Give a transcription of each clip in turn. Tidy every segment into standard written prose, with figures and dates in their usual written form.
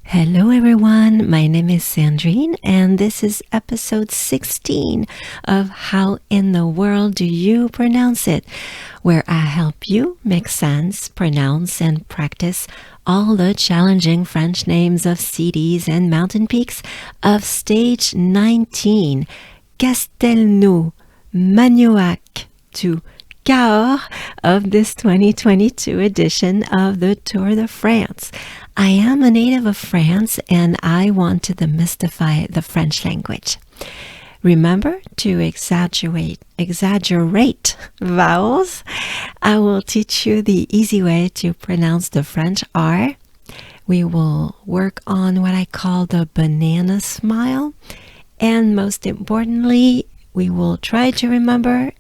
Hello everyone, my name is Sandrine and this is episode 16 of How in the World Do You Pronounce It, where I help you make sense, pronounce, and practice all the challenging French names of cities and mountain peaks of Stage 19, Castelnau-Magnoac to Cahors of this 2022 edition of the Tour de France. I am a native of France and I want to demystify the French language. Remember to exaggerate vowels. I will teach you the easy way to pronounce the French R. We will work on what I call the banana smile. And most importantly, we will remember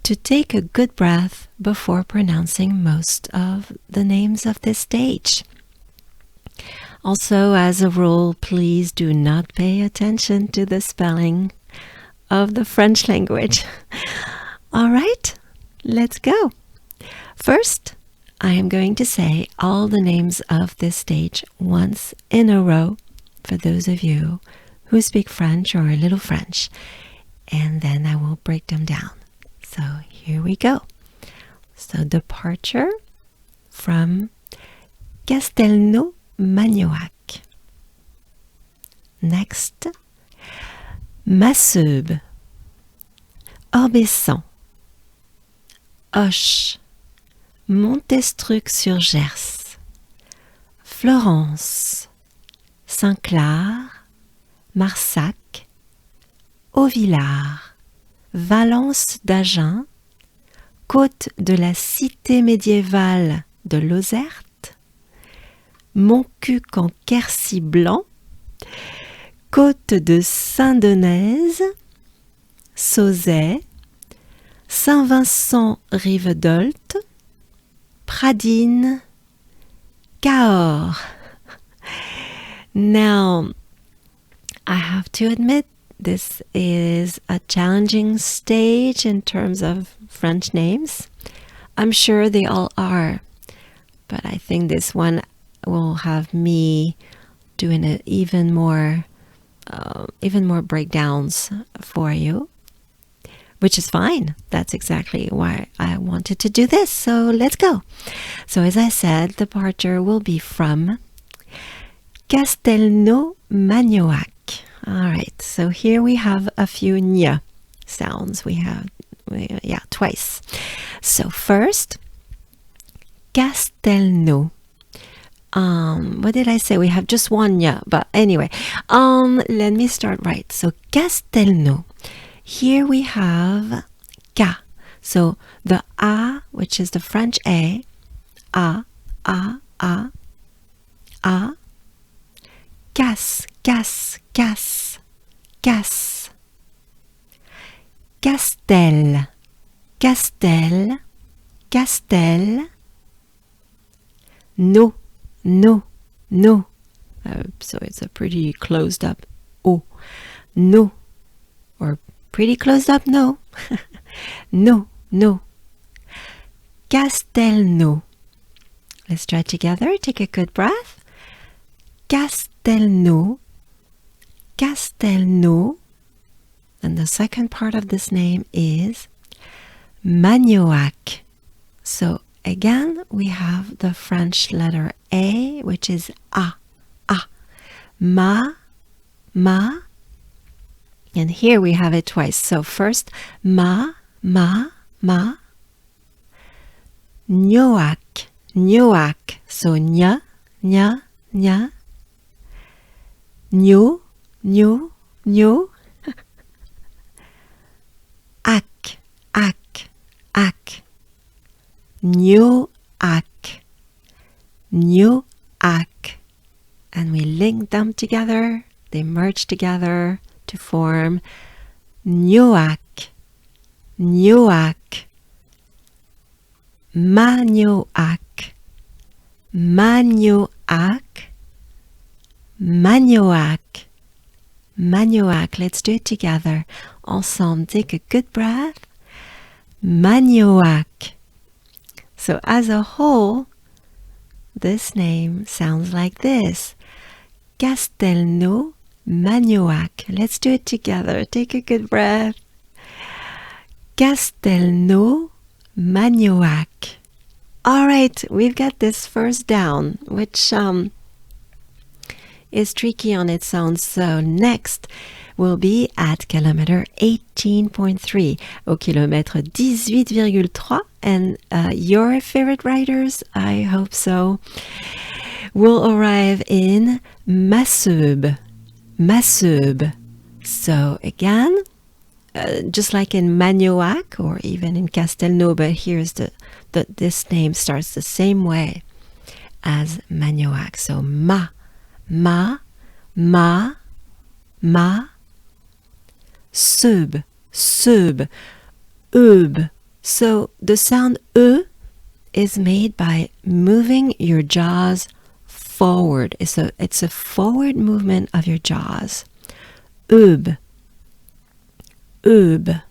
to take a good breath before pronouncing most of the names of this stage. Also, as a rule, please do not pay attention to the spelling of the French language. All right, let's go. First, I am going to say all the names of this stage once in a row for those of you who speak French or a little French, and then I will break them down. So here we go. So departure from Castelnau-Magnoac. Next, Masseube, Orbessan, Auch, Montestruc-sur-Gers, Florence, Saint-Clar, Marsac, Auvillard, Valence d'Agen, côte de la cité médiévale de Lozerte, Montcuq en Quercy blanc, côte de Saint-Denis, Sauzet, Saint-Vincent-Rivedolte, Pradines, Cahors. Now, I have to admit, this is a challenging stage in terms of French names. I'm sure they all are, but I think this one will have me doing it even more breakdowns for you, which is fine. That's exactly why I wanted to do this. So let's go. So as I said, the departure will be from Castelnau-Magnoac. All right, so here we have a few ñ sounds. We have, twice. So first, Castelnau. What did I say? We have just one ñ, but anyway, let me start right. So Castelnau. Here we have Ca. So the A, which is the French A, A, A, A, A. Casse, casse, casse, casse. Castel, castel, castel. No, no, no. So it's a pretty closed up O. No. Or pretty closed up no. No, no. Castelnau. Let's try together. Take a good breath. Castelnau, Castelnau, and the second part of this name is Magnoac. So again, we have the French letter A, which is A, A, Ma, Ma, and here we have it twice. So first, Ma, Ma, Ma, Gnoac, Gnoac, so ñ, ñ, ñ, Gno, gno, gno. Ac, ac, ac. Gnoac, gnoac. And we link them together. They merge together to form Gnoac, gnoac. Magnoac, Magnoac. Magnoac, Magnoac. Let's do it together. Ensemble, take a good breath. Magnoac. So as a whole, this name sounds like this. Castelnau-Magnoac. Let's do it together. Take a good breath. Castelnau-Magnoac. All right, we've got this first down, which is tricky on its own. So next, will be at kilometer 18.3, au kilomètre 18,3. And your favorite riders, I hope so, will arrive in Masseube. Masseube. So again, just like in Magnoac or even in Castelnau, but here's this name starts the same way as Magnoac. So ma, Seube, seube, eube. So the sound e is made by moving your jaws forward. It's a forward movement of your jaws. Eube, eube,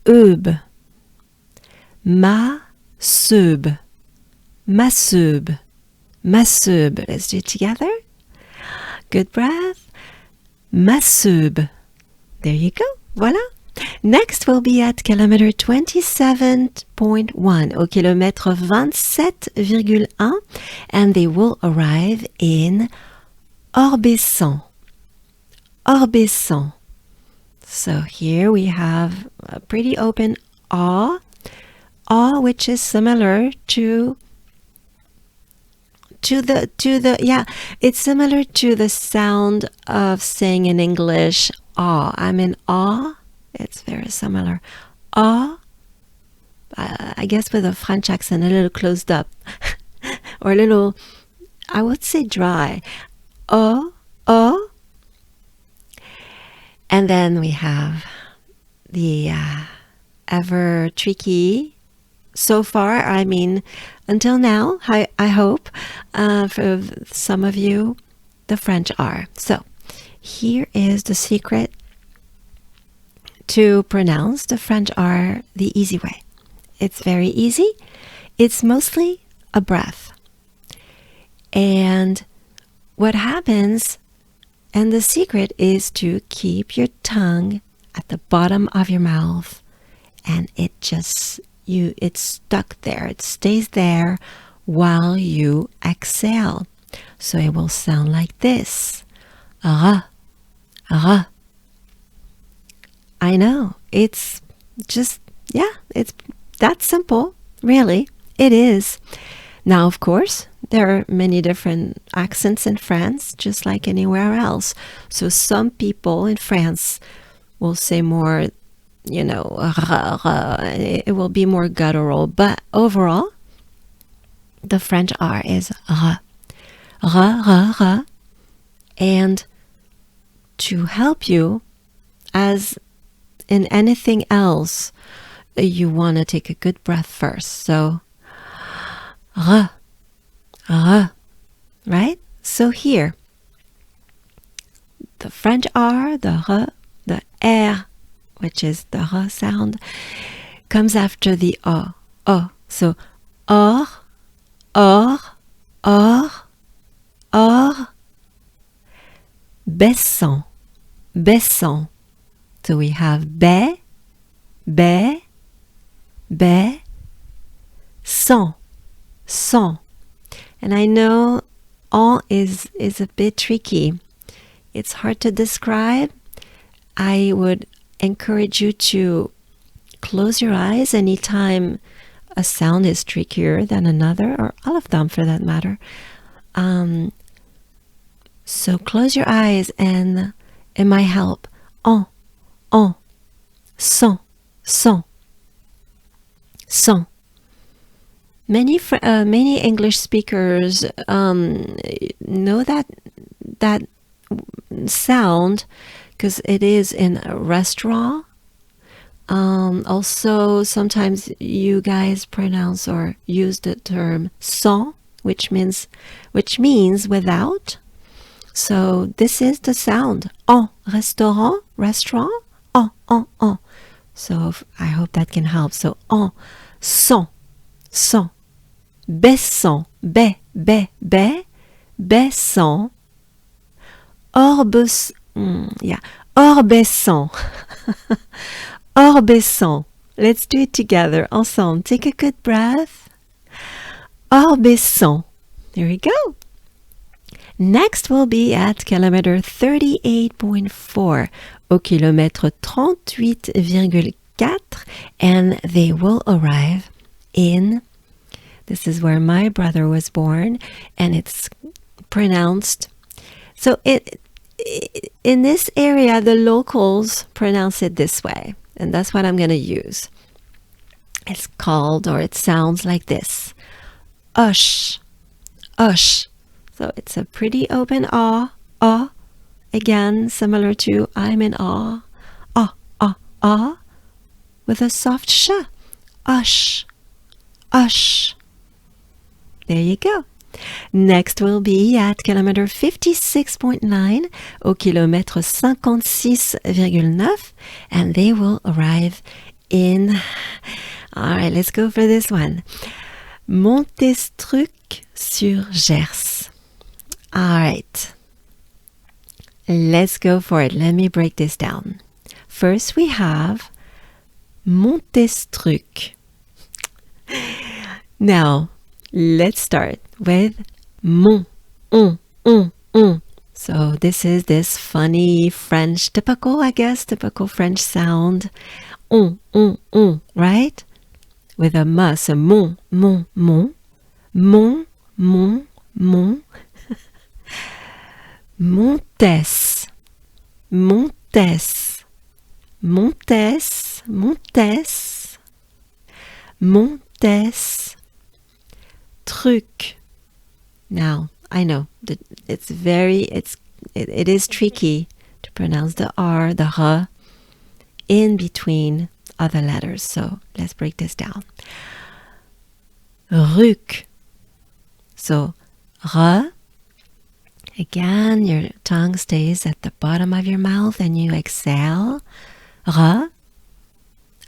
eube. Ma, seube, masseube, masseube. Let's do it together. Good breath. Masseube. There you go. Voilà. Next, we'll be at kilometer 27.1, au kilomètre 27,1, and they will arrive in Orbessan. Orbessan. So here we have a pretty open A, which is similar to it's similar to the sound of saying in English awe. I'm in awe. It's very similar. Awe, I guess with a French accent, a little closed up. Or a little, I would say dry. Oh. And then we have the ever tricky, so far, I mean, until now, I hope, for some of you, the French R. So, here is the secret to pronounce the French R the easy way. It's very easy. It's mostly a breath. And what happens, and the secret is to keep your tongue at the bottom of your mouth, and it's stuck there. It stays there while you exhale. So it will sound like this. I know, it's just, it's that simple, really. It is. Now, of course, there are many different accents in France, just like anywhere else. So some people in France will say more, it will be more guttural. But overall, the French R is ra. And to help you, as in anything else, you want to take a good breath first. So, right? So here, the French R, the R, the R, which is the R sound, comes after the O. So, or, baissant. So we have be, sans. And I know en is a bit tricky. It's hard to describe. I would encourage you to close your eyes anytime a sound is trickier than another, or all of them for that matter. So close your eyes and it might help. En, sans. Many English speakers know that sound because it is in a restaurant. Also, sometimes you guys pronounce or use the term sans, which means without. So this is the sound. En, restaurant, en. So I hope that can help. So en, sans, baissant, baissant, orbescent, orbescent. Let's do it together, ensemble. Take a good breath. Orbescent. Here we go. Next we'll be at kilometer 38.4, au kilomètre 38,4, and they will arrive in, this is where my brother was born, and it's pronounced, so in this area, the locals pronounce it this way, and that's what I'm going to use. It's called, or it sounds like this. Ush, ush. So it's a pretty open ah, again, similar to I'm in awe, with a soft sh, ush, ush. There you go. Next we'll be at kilometer 56.9, au kilomètre 56,9, and they will arrive in, all right, let's go for this one. Montestruc-sur-Gers. All right, let's go for it. Let me break this down. First we have Montestruc. Now, let's start with mon, So this is this funny French, typical French sound. Right? With a ma, so mon. Montes, truc. Now, I know that it is tricky to pronounce the R, the R in between other letters. So let's break this down. Ruc. So R. Again, your tongue stays at the bottom of your mouth and you exhale. R.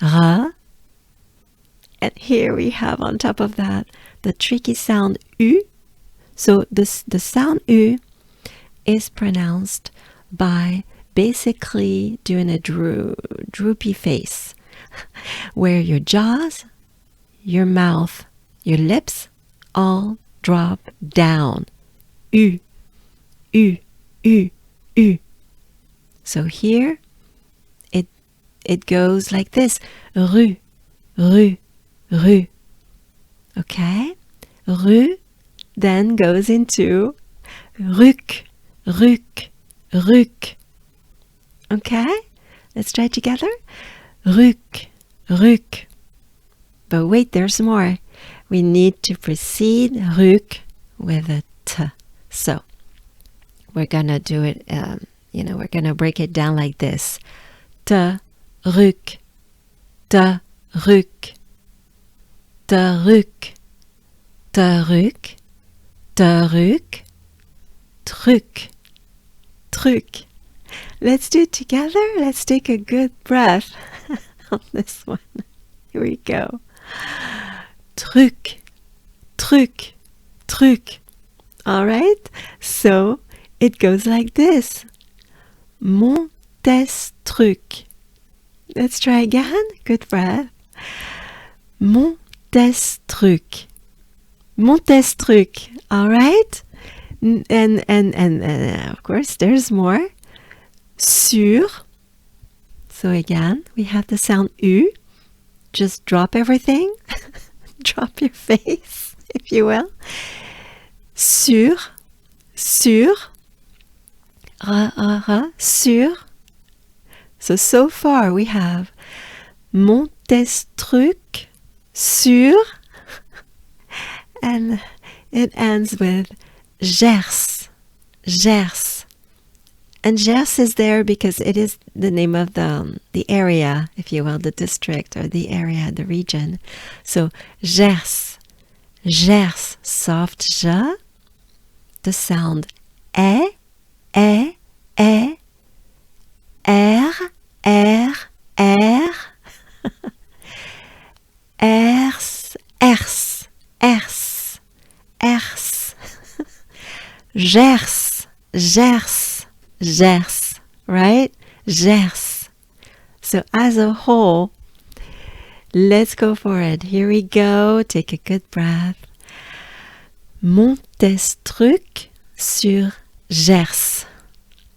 R. And here we have on top of that the tricky sound U. So the sound U is pronounced by basically doing a droopy face, where your jaws, your mouth, your lips all drop down. U, U, U, U. So here it goes like this. Rue, rue, rue. Okay? Rue then goes into ruc, ruc, ruc. Okay? Let's try it together. Ruc, ruc. But wait, there's more. We need to precede ruc with a t. So we're gonna do it, we're gonna break it down like this. T, ruc, t, ruc, t, ruc, t, ruc, t, ruc, truc, truc. Let's do it together. Let's take a good breath on this one. Here we go. Truc, truc, truc. All right? So it goes like this. Montestruc. Let's try again. Good breath. Montestruc. Montestruc. All right? And of course, there's more. Sur. So again, we have the sound U. Just drop everything. Drop your face, if you will. Sur. Sur. Sur. So far we have Montestruc, sur, and it ends with Gers, Gers. And Gers is there because it is the name of the area, if you will, the district or the area, the region. So Gers, Gers, soft J, the sound E, R, ers, Gers, Gers, Gers, right? Gers. So as a whole, let's go for it. Here we go. Take a good breath. Mon test truc sur Gers.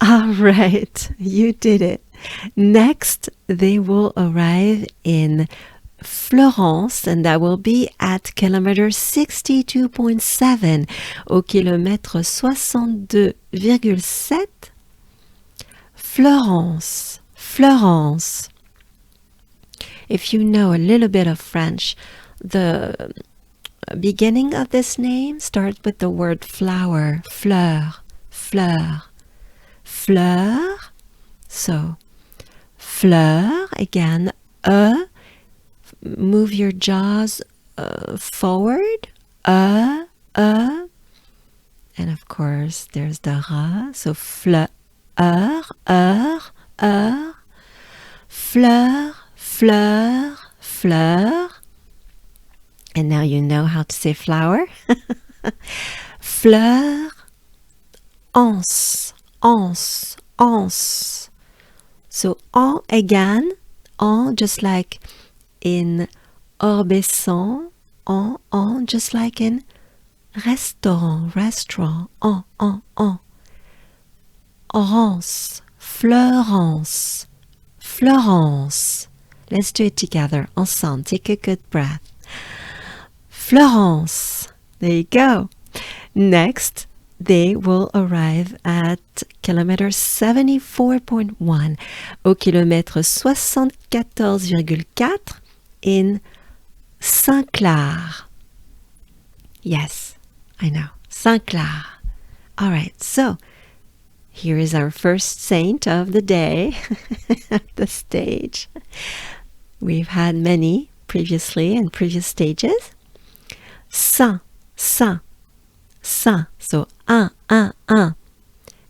All right, you did it. Next, they will arrive in Florence, and that will be at kilometer 62.7, au kilomètre 62,7. Florence, Florence. If you know a little bit of French, the beginning of this name starts with the word flower, fleur, fleur, fleur. So, fleur, again, move your jaws forward, and of course there's the ra, so fleur, fleur, fleur, fleur, and now you know how to say flower. Fleur, anse, anse, anse. So en again, en just like in Orbesson, en just like in restaurant, restaurant, en. Orance, Florence, Florence. Let's do it together, ensemble. Take a good breath. Florence. There you go. Next, they will arrive at kilometer 74.1, au kilomètre 74,4 in Saint-Clar. Yes, I know, Saint-Clar. All right, so here is our first saint of the day at the stage. We've had many previously in previous stages. Saint, Saint, Saint. So un,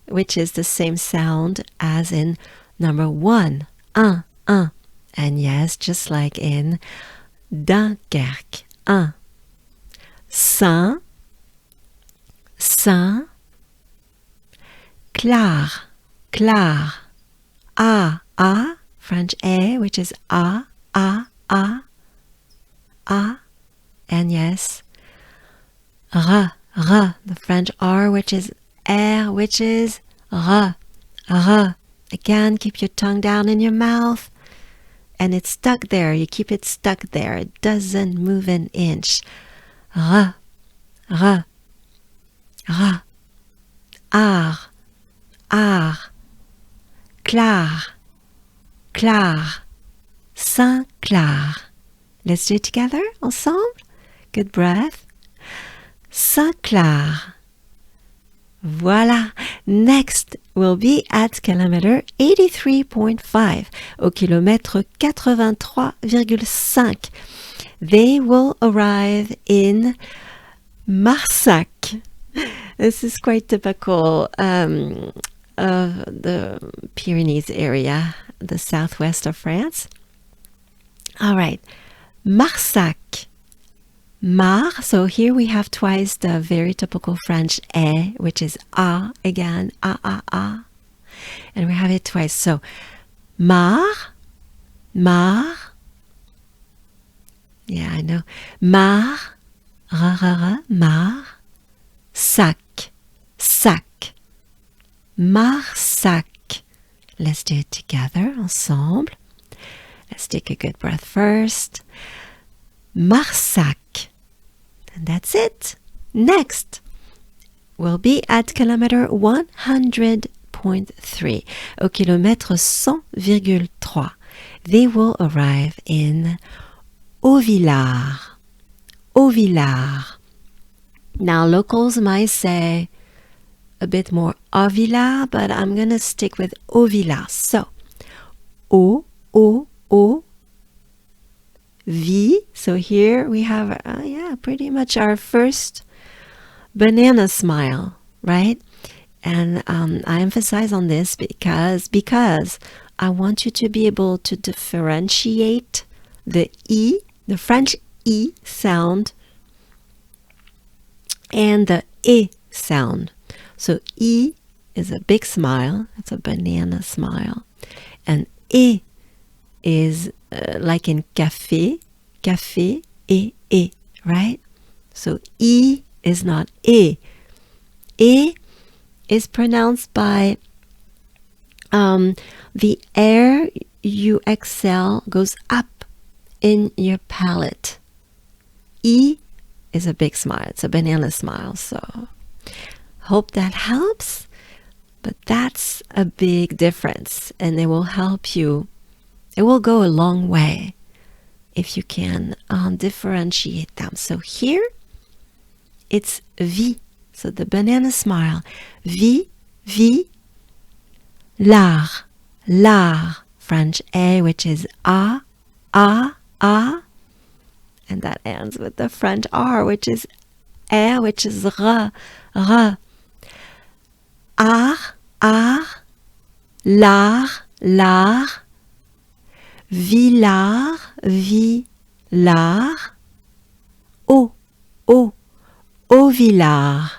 which is the same sound as in number 1, un. And yes, just like in Dunkerque, un. Saint, Saint, Clar, Clar, A, French A, which is A, and yes, R, the French R, which is R, which is R. Again, keep your tongue down in your mouth, and it's stuck there. You keep it stuck there. It doesn't move an inch. R, Clar, Saint-Clar. Let's do it together, ensemble. Good breath. Saint-Clar. Voilà. Next will be at kilometer 83.5, au kilomètre 83,5. They will arrive in Marsac. This is quite typical of the Pyrenees area, the southwest of France. All right, Marsac. Mar, so here we have twice the very typical French A, which is A again, A. And we have it twice. So, Mar. Yeah, I know. Mar, Mar. Sac. Marsac. Let's do it together, ensemble. Let's take a good breath first. Marsac. And that's it. Next, we'll be at kilometer 100.3, au kilomètre 100,3. They will arrive in Auvillard. Now, locals might say a bit more Auvillard, but I'm going to stick with Auvillard. So, O, V. So here we have, pretty much our first banana smile, right? And I emphasize on this because I want you to be able to differentiate the E, the French E sound, and the E sound. So I is a big smile. It's a banana smile. And E is like in café, café, e, right? So I is not E. E is pronounced by the air you exhale goes up in your palate. I is a big smile. It's a banana smile. So hope that helps. But that's a big difference, and it will help you. It will go a long way if you can differentiate them. So here, it's vie. So the banana smile. Vie, vie, l'art, l'art. French A, which is a, a, a. And that ends with the French R, which is R, which is r, r. Art, art, l'art, l'art, villard, villard, au, au, au villard,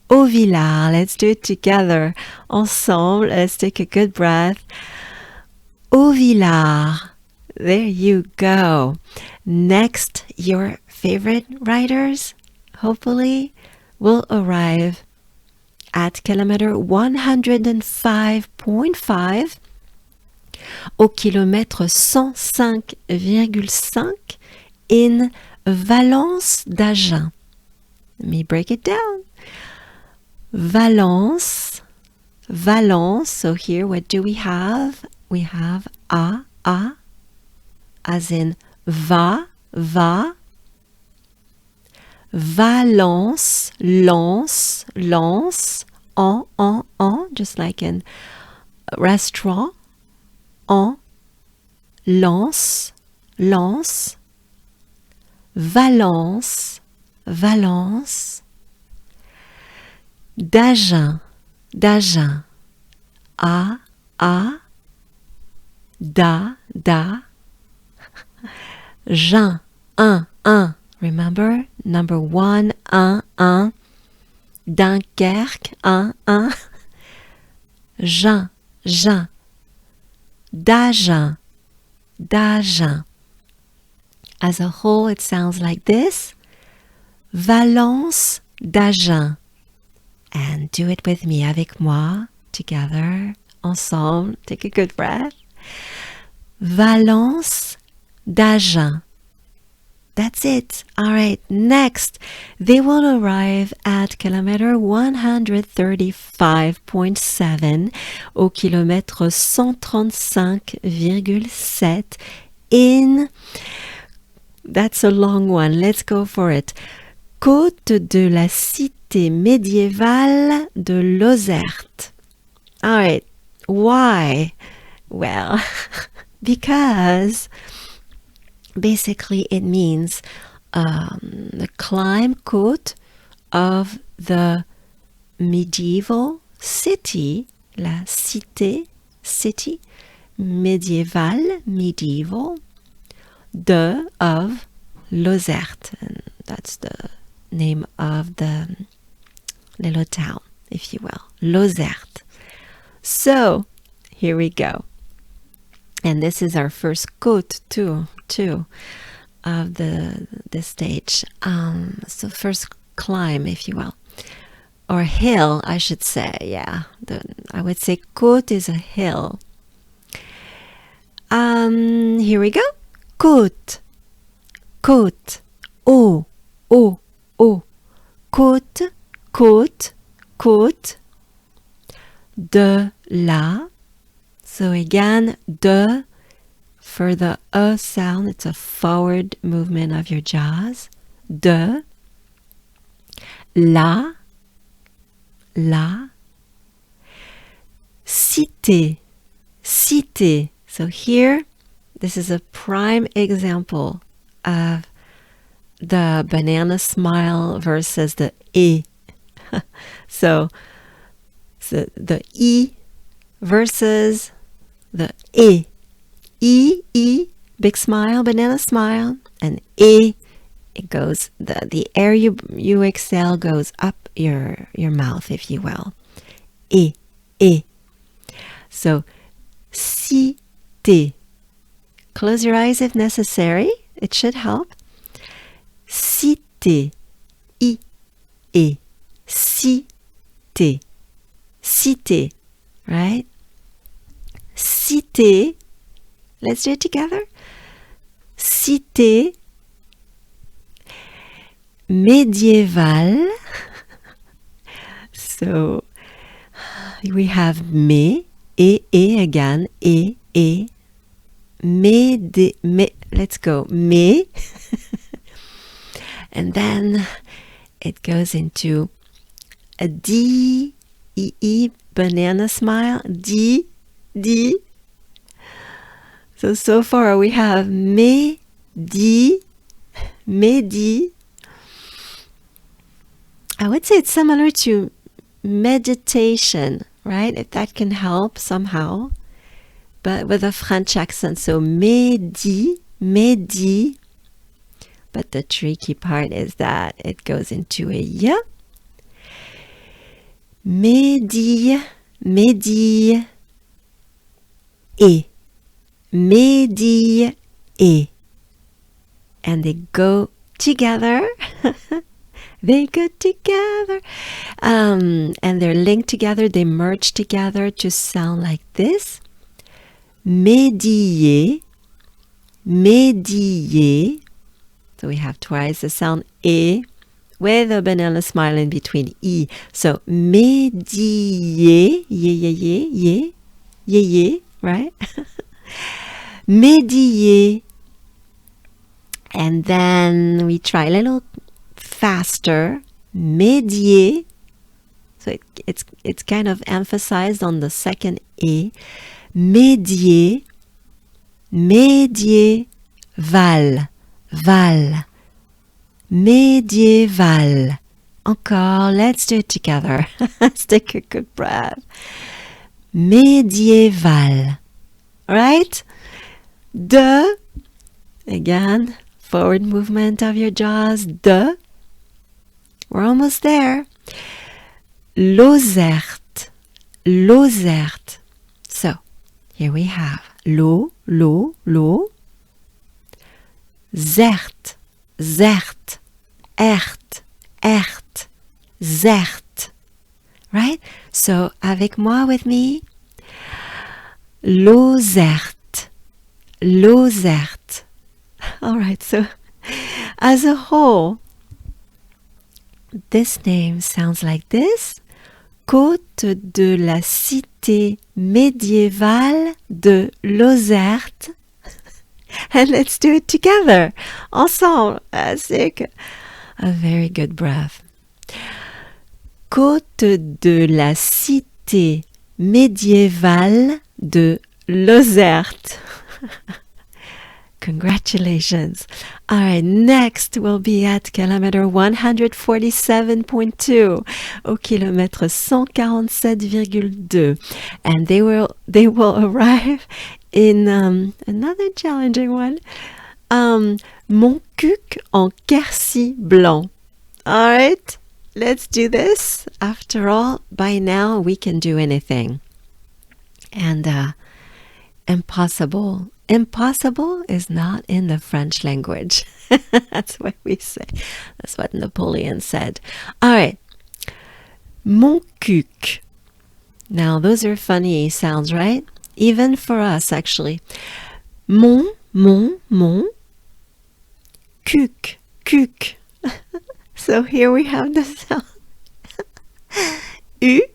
au villard. Let's do it together, ensemble. Let's take a good breath. Au villard. There you go. Next, your favorite writers, hopefully, will arrive at kilometer 105.5 au kilomètre 105,5 in Valence d'Agen. Let me break it down. Valence, Valence. So here, what do we have? We have a, as in va, va. Valence, lance, lance, en, just like in a restaurant. En, lance, lance. Valence, Valence. D'Agen, d'Agen. A, da, Jean, un. Remember? Number 1, un. Dunkerque, un. Jean. D'Agen. As a whole, it sounds like this. Valence d'Agen. And do it with me, avec moi, together, ensemble. Take a good breath. Valence d'Agen. That's it. All right, next, they will arrive at kilometer 135.7 au kilomètre 135,7 in, that's a long one, let's go for it, Côte de la cité médiévale de Lozerte. All right, why? Well, because basically it means the climb côte of the medieval city, la cité, city, médiévale, medieval, of Lozerte. And that's the name of the little town, if you will, Lozerte. So, here we go. And this is our first côte too of the stage. So first climb, if you will, or hill, I should say. Yeah, I would say côte is a hill. Here we go. Côte, o, côte, de la. So again, de, for the sound, it's a forward movement of your jaws. De, la, cité. So here, this is a prime example of the banana smile versus the E. so the E versus the E. E, big smile, banana smile, and E, it goes, the air you exhale goes up your mouth, if you will. Et. So, cité. Close your eyes if necessary. It should help. Cité. I. Cité. Cité. Right? Cité. Let's do it together. Cité médiévale. So we have me, et again, et, let's go, me. And then it goes into a D, E, banana smile, D. So far we have medi. I would say it's similar to meditation, right? If that can help somehow, but with a French accent. So medi. But the tricky part is that it goes into a y. Medi, et. Medi, et. And they go together. They go together. And they're linked together. They merge together to sound like this. Médier. So we have twice the sound E with a banana smile in between E. So médier. Ye, right? Médier. And then we try a little faster. Médier. So it's kind of emphasized on the second E. Médier. Médiéval. Médiéval. Encore. Let's do it together. Let's take a good breath. Médiéval. Right? De. Again. Forward movement of your jaws. De. We're almost there. Lozerte. So, here we have lo. Zert. Ert. Zert. Right? So, avec moi, with me. Lozerte. All right, so as a whole, this name sounds like this. Côte de la cité médiévale de Lozerte. And let's do it together. Ensemble. Take a very good breath. Côte de la cité médiévale de Lozerte. Congratulations. All right, next we'll be at kilometer 147.2, au kilomètre 147,2. And they will arrive in another challenging one. Montcuq en Quercy blanc. All right, let's do this. After all, by now we can do anything. And impossible is not in the French language. That's what we say. That's what Napoleon said. All right. Montcuq. Now, those are funny sounds, right? Even for us, actually. Mon, cuq. So here we have the sound. U.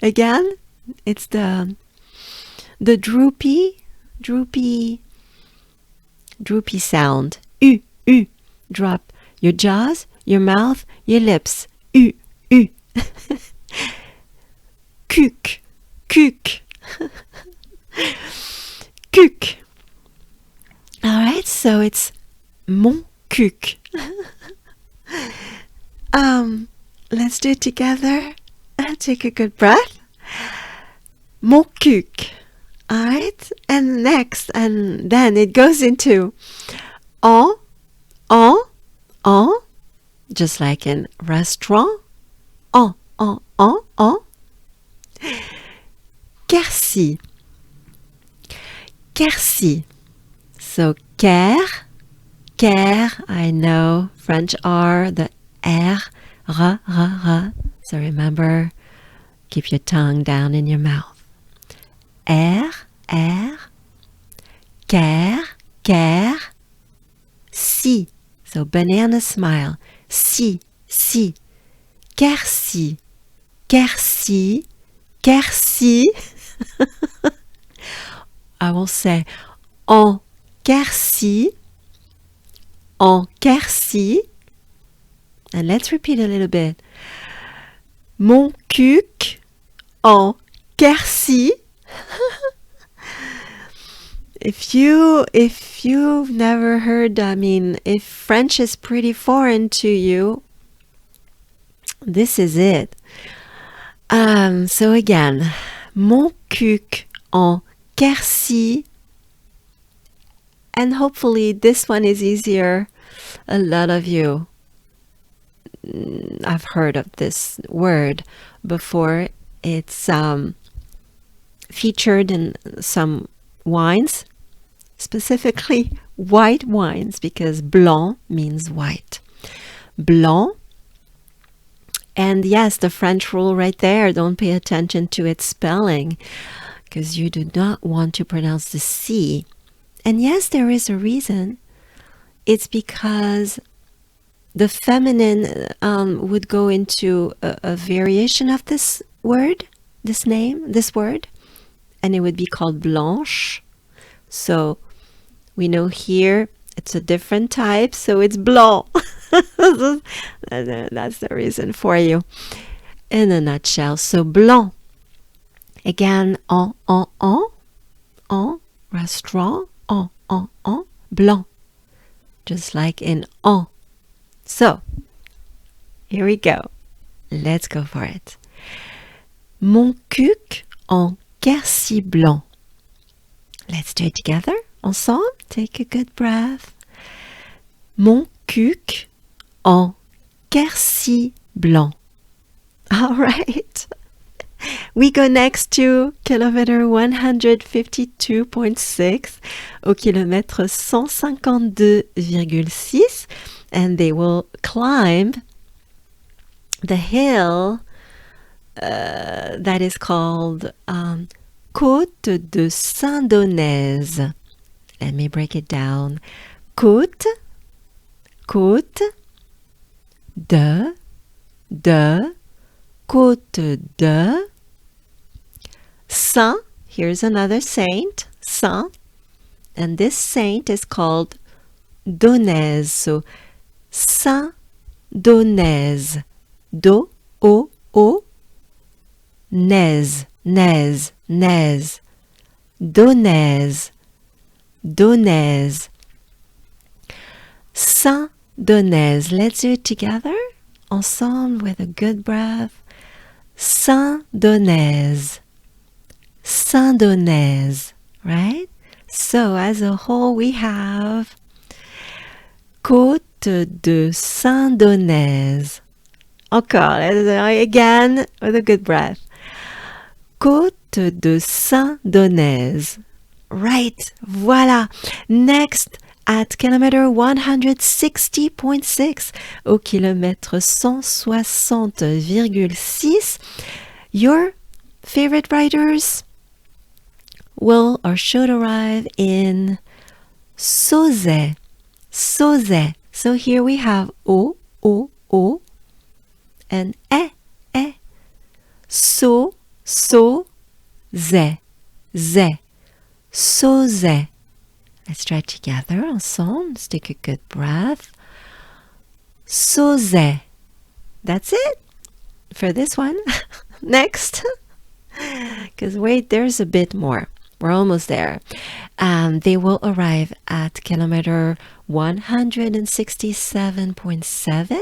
Again, it's the droopy sound. U. Drop your jaws, your mouth, your lips. U. Cuq. All right, so it's mon cuq. Let's do it together. Take a good breath. Mon cuq. All right, and next, and then it goes into en, just like in restaurant, en. Quercy. Quercy. So quer, I know French R, the R, r. So remember, keep your tongue down in your mouth. R, quer, si. So banana smile. Si. Quercy. I will say en Quercy. And let's repeat a little bit. Mon cuc en Quercy. If you've never heard, if French is pretty foreign to you, this is it. So again, mon cuc en Quercy. And hopefully this one is easier. A lot of you, I've heard of this word before. It's featured in some wines, specifically white wines, because blanc means white. Blanc. And yes, the French rule right there, don't pay attention to its spelling, because you do not want to pronounce the C. And yes, there is a reason. It's because the feminine would go into a variation of this word, this word, and it would be called blanche. So we know here it's a different type, so it's blanc. That's the reason for you in a nutshell. So blanc. Again, en, restaurant, en, blanc. Just like in en. So, here we go. Let's go for it. Mon cuc en Quercy blanc. Let's do it together, ensemble. Take a good breath. Mon cuc en Quercy blanc. All right. We go next to kilometer 152.6 au kilomètre 152,6, and they will climb the hill that is called Côte de Saint-Donnaise. Let me break it down. Côte de Côte de Saint. Here's another saint, Saint, and this saint is called Donnaise. So Saint-Donnaise. Do, o, naise. Donnaise. Saint-Donnaise. Let's do it together, ensemble, with a good breath. Saint-Donnaise. Right? So as a whole, we have Côte de Saint-Donnaise. Encore, again, with a good breath. Côte de Saint-Donnaise. Right, voilà. Next, at kilometer 160.6, au kilomètre 160,6, your favorite riders will or should arrive in Sauzet. So here we have O, and E. Sauzet. Let's try it together, ensemble. Let's take a good breath. Sauzet. That's it for this one. Next. Because wait, there's a bit more. We're almost there. They will arrive at kilometer 167.7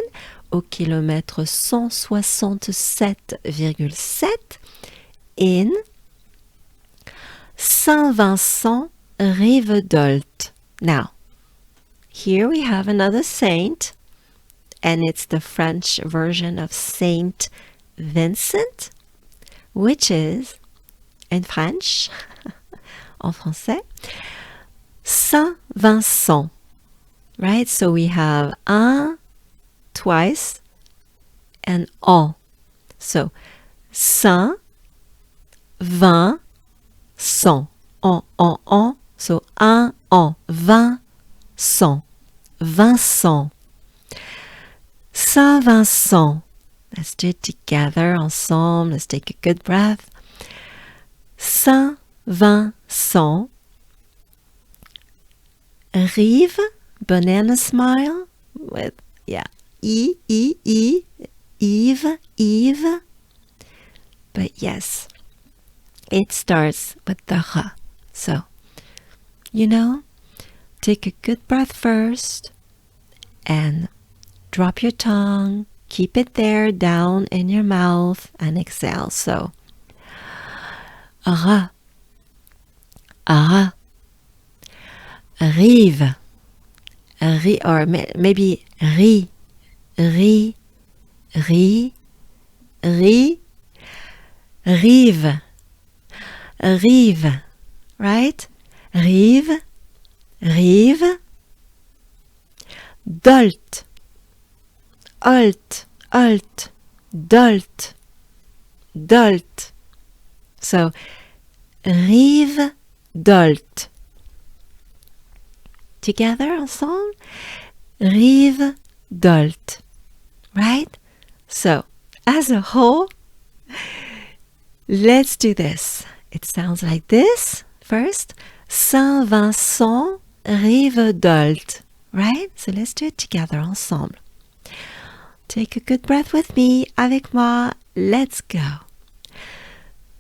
au kilomètre 167,7 in Saint-Vincent-Rivedolte. Now, here we have another saint, and it's the French version of Saint Vincent, which is, in French, en français, Saint-Vincent, right? So we have un twice and en. So Saint, Vincent, en. So un, en, Vincent, Vincent. Saint-Vincent. Let's do it together, ensemble. Let's take a good breath. Saint-Vincent. Rive, banana smile with, Yves, Yves. But yes, it starts with the R. So, take a good breath first and drop your tongue. Keep it there, down in your mouth, and exhale. So, R, R, rive, or maybe ri, ri, ri, ri, rive, rive, right? Rive, rive, dolt, alt, alt, dolt, dolt. So, rive, dolt. Together, ensemble, rive, dolt. Right? So, as a whole, let's do this. It sounds like this. First, Saint-Vincent, rive, dolt. Right? So let's do it together, ensemble. Take a good breath with me, avec moi. Let's go.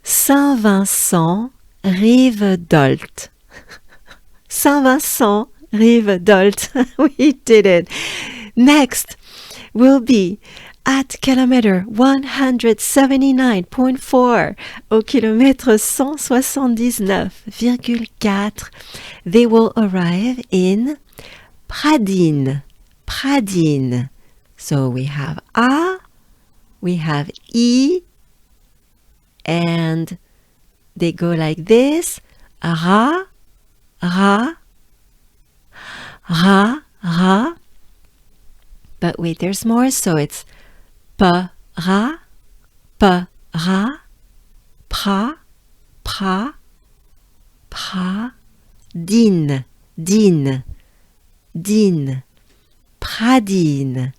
Saint-Vincent, rive, dolt. Saint-Vincent, rive, dolt. We did it. Next will be at kilometer 179.4 au kilomètre 179,4. They will arrive in Pradines. Pradines. So we have A, we have E, and they go like this. Ra, ra, ra, ra. But wait, there's more. So it's pa, ra, pa, ra, pra, pra, pra, din, din, din, Pradines.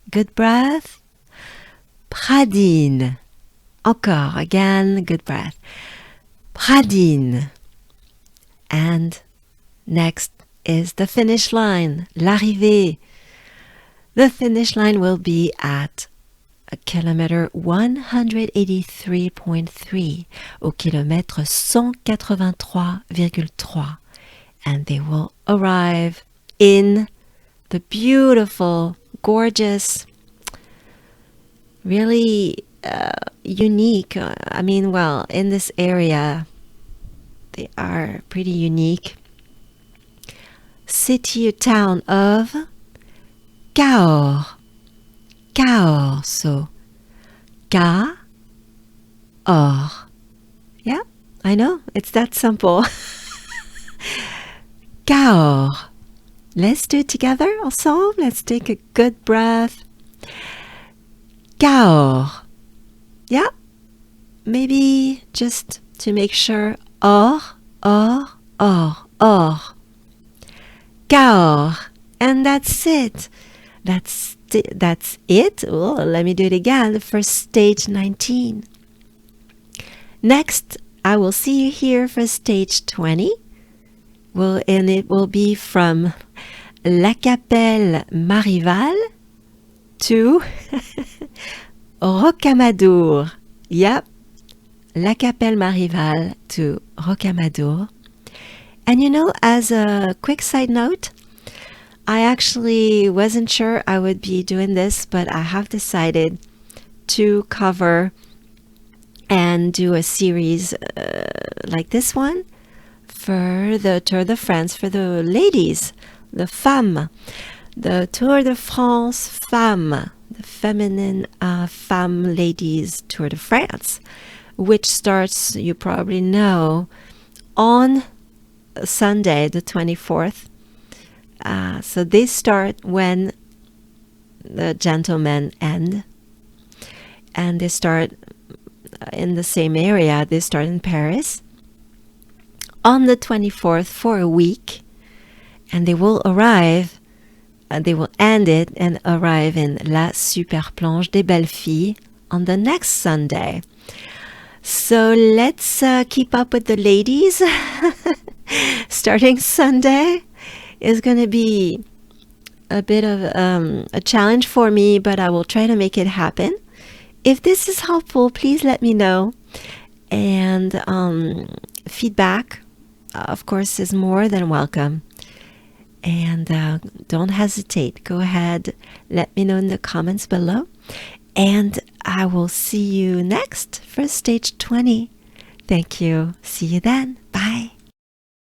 Good breath. Pradines. Encore, again, good breath. Pradines. And next is the finish line, l'arrivée. The finish line will be at a kilometer 183.3 au kilomètre 183,3. And they will arrive in the beautiful, gorgeous, really unique, in this area, they are pretty unique, city or town of Cahors. Cahors, so Cahors. Yeah, I know, it's that simple. Cahors. Let's do it together, ensemble. Let's take a good breath. Cahors. Yeah, maybe just to make sure. Or. Cahors. And that's it. That's it. Oh, let me do it again for stage 19. Next, I will see you here for stage 20. And it will be from La Capelle-Marival to Rocamadour. Yep, La Capelle-Marival to Rocamadour. And as a quick side note, I actually wasn't sure I would be doing this, but I have decided to cover and do a series like this one for the Tour de France, for the ladies, the femmes, the Tour de France femmes. the Feminine Femme Ladies Tour de France, which starts, you probably know, on Sunday, the 24th. So they start when the gentlemen end, and they start in the same area. They start in Paris on the 24th for a week, and they will arrive, they will end it and arrive in La Super Planche des Belles Filles on the next Sunday. So let's keep up with the ladies. Starting Sunday is going to be a bit of a challenge for me, but I will try to make it happen. If this is helpful, please let me know. And feedback, of course, is more than welcome. And don't hesitate. Go ahead, let me know in the comments below. And I will see you next for stage 20. Thank you. See you then. Bye.